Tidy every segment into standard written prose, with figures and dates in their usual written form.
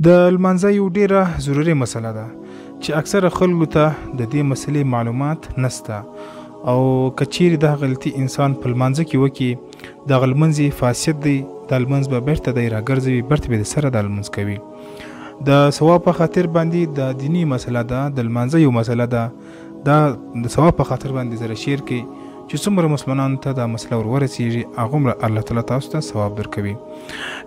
د لمانځه یو ډیره ضروري مسله ده چې اکثره خلکو ته د دې مسلې معلومات نسته او کچیر د غلطي انسان په لمانځه کې وکي د غلمنځي فاسد دی د لمنځ به بیرته د راګرځوي برته به سره د لمنځ کوي د ثواب په خاطر باندې د دینی مسله ده د لمانځه یو مسله ده دا د ثواب په خاطر باندې زره شیر کې چې څومره مسلمانانو ته دا مسله ورسیږي هغومره الله تعالی تاسو ته ثواب درکوي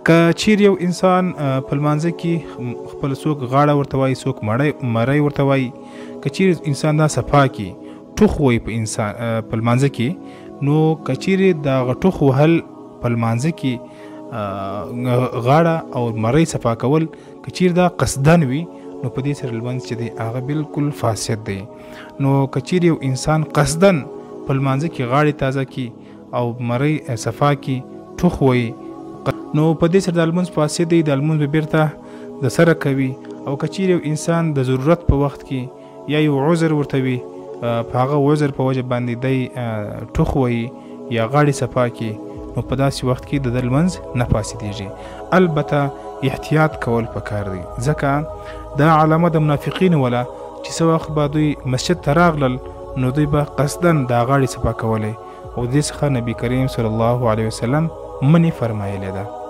که چیر یو انسان په لمانځه کې خپل څوک غاړه ورته وایي څوک مړی ورته وایي که چیر انسان دا صفا کې ټوخ وایي په انسان په لمانځه کې نو که چیرې دغه ټوخ وهل په لمانځه کې غاړه او مړی صفا کول که چیر دا قصدن وي نو په دې سره لمونځ چې دی هغه بالکل فاسد دی نو که چیر یو انسان قصدن په لمانځه کې غاړې تازه کی او مړی صفا کی ټوخ وایي نو په دې سره د لمونځ فاسد دی د لمونځ به بیرته د سره کوي او که چیر یو انسان د ضرورت په وخت کې یا یو عذر ورته وي په هغه عذر په وجه باندې دی ټوخ وایي یا غاړې صفا کی نو په داسې وخت کې د لمونځ نه فاسدېږي البته احتیاط کول پکار دی ځکه دا علامه د منافقین ولا چې څه وخت به دوی مسجد ته راغلل نو دوی به قصدن دا غاړې صفا کولی او دې څخه نبی کریم صلی الله علیه وسلم منې فرمایلی ده